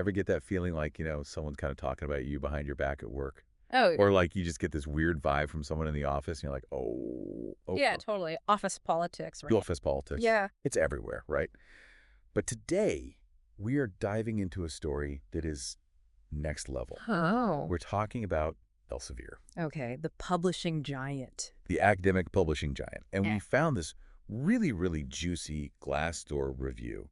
Ever get that feeling like, someone's kind of talking about you behind your back at work? Oh, Or like you just get this weird vibe from someone in the office and you're like, yeah, totally. Office politics, the right? office politics. Yeah. It's everywhere, right? But today, we are diving into a story that is next level. Oh. We're talking about Elsevier, Okay, the publishing giant. the academic publishing giant. And Yeah. we found this really, really juicy Glassdoor review.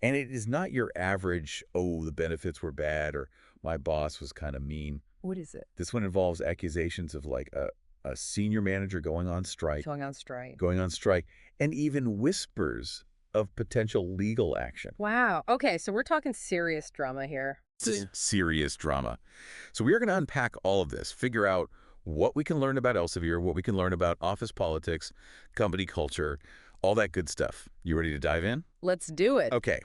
And it is not your average, oh, the benefits were bad or my boss was kind of mean. What is it? This one involves accusations of like a senior manager going on strike, and even whispers of potential legal action. Wow. Okay, so we're talking serious drama here. This is serious drama. So we are going to unpack all of this, figure out what we can learn about Elsevier, what we can learn about office politics, company culture, all that good stuff. You ready to dive in? Let's do it. Okay.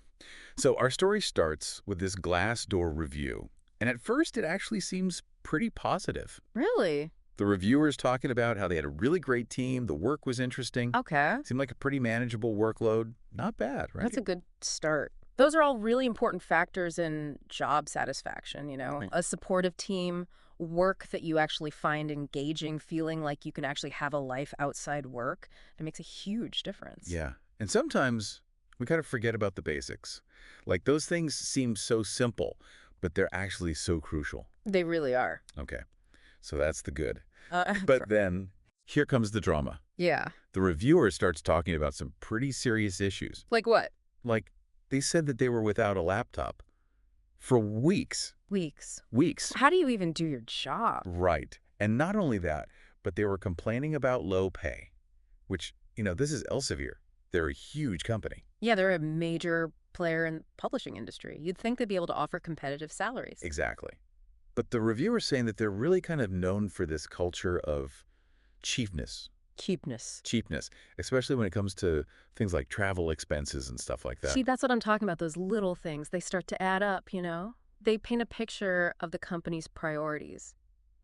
So our story starts with this Glassdoor review. And at first, it actually seems pretty positive. Really? The reviewers talking about how they had a really great team, the work was interesting. Okay. Seemed like a pretty manageable workload. Not bad, right? That's a good start. Those are all really important factors in job satisfaction, Right. A supportive team, work that you actually find engaging, feeling like you can actually have a life outside work. It makes a huge difference. Yeah. And sometimes we kind of forget about the basics. Like those things seem so simple, but they're actually so crucial. They really are. Okay. So that's the good. Uh, But then here comes the drama. yeah. The reviewer starts talking about some pretty serious issues. Like what? Like they said that they were without a laptop for weeks. Weeks. Weeks. How do you even do your job? Right. And not only that, but they were complaining about low pay, which, this is Elsevier. They're a huge company. Yeah, they're a major player in the publishing industry. You'd think they'd be able to offer competitive salaries. Exactly. But the reviewer's saying that they're really kind of known for this culture of cheapness, Cheapness. especially when it comes to things like travel expenses and stuff like that. See, that's what I'm talking about, those little things. They start to add up, They paint a picture of the company's priorities.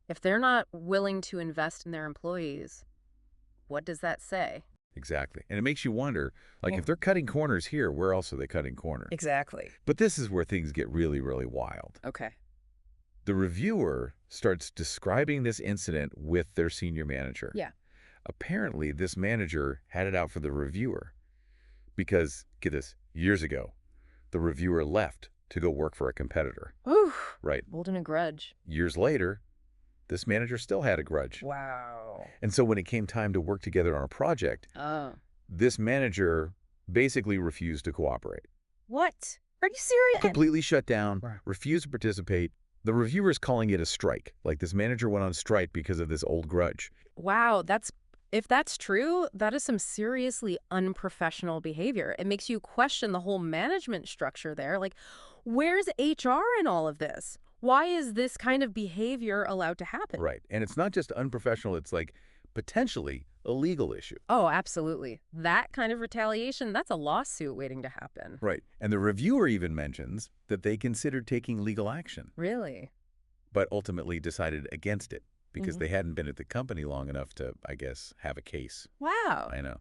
If they're not willing to invest in their employees, what does that say? Exactly. And it makes you wonder, like, if they're cutting corners here, where else are they cutting corners? Exactly. But this is where things get really, really wild. Okay. The reviewer starts describing this incident with their senior manager. Yeah. Apparently, this manager had it out for the reviewer because, get this, years ago, the reviewer left to go work for a competitor. Ooh. Right. Holding a grudge. Years later, this manager still had a grudge. Wow. And so when it came time to work together on a project, Oh. this manager basically refused to cooperate. What? Are you serious? Completely shut down, Right. refused to participate. The reviewer's calling it a strike. Like this manager went on strike because of this old grudge. Wow, if that's true, that is some seriously unprofessional behavior. It makes you question the whole management structure there. Like, where's HR in all of this? Why is this kind of behavior allowed to happen? Right. And it's not just unprofessional, it's like potentially a legal issue. Oh, absolutely. That kind of retaliation, that's a lawsuit waiting to happen. Right. And the reviewer even mentions that they considered taking legal action, Really? but ultimately decided against it because Mhm. they hadn't been at the company long enough to, I guess, have a case. Wow. I know.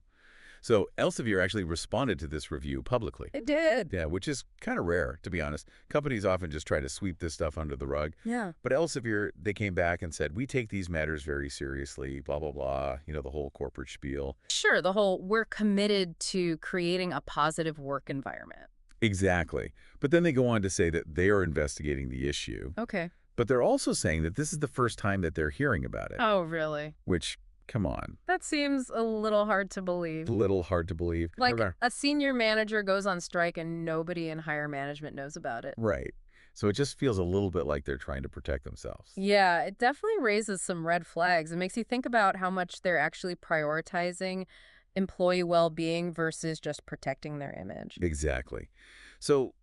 So Elsevier actually responded to this review publicly. It did. Yeah, which is kind of rare, to be honest. Companies often just try to sweep this stuff under the rug. Yeah. But Elsevier, they came back and said, we take these matters very seriously, blah, blah, blah, the whole corporate spiel. Sure, the whole we're committed to creating a positive work environment. Exactly. But then they go on to say that they are investigating the issue. Okay. But they're also saying that this is the first time that they're hearing about it, Oh, really? which, come on, That seems a little hard to believe. a little hard to believe. Like a senior manager goes on strike and nobody in higher management knows about it. Right. So it just feels a little bit like they're trying to protect themselves. Yeah, it definitely raises some red flags. It makes you think about how much they're actually prioritizing employee well-being versus just protecting their image. Exactly. So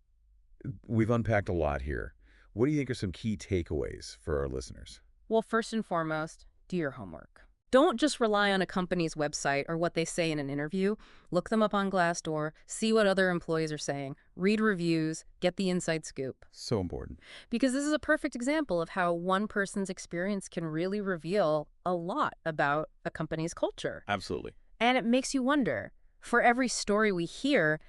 we've unpacked a lot here. What do you think are some key takeaways for our listeners? Well, first and foremost, do your homework. Don't just rely on a company's website or what they say in an interview. Look them up on Glassdoor, see what other employees are saying, read reviews, get the inside scoop. So important. Because this is a perfect example of how one person's experience can really reveal a lot about a company's culture. Absolutely. And it makes you wonder, for every story we hear,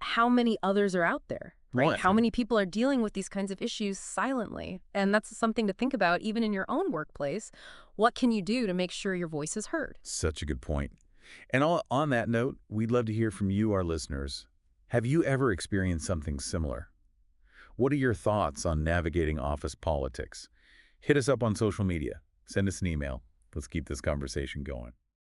how many others are out there? Well, right? How many people are dealing with these kinds of issues silently? And that's something to think about even in your own workplace. What can you do to make sure your voice is heard? such a good point. And on that note, we'd love to hear from you, our listeners. Have you ever experienced something similar? What are your thoughts on navigating office politics? Hit us up on social media. Send us an email. Let's keep this conversation going.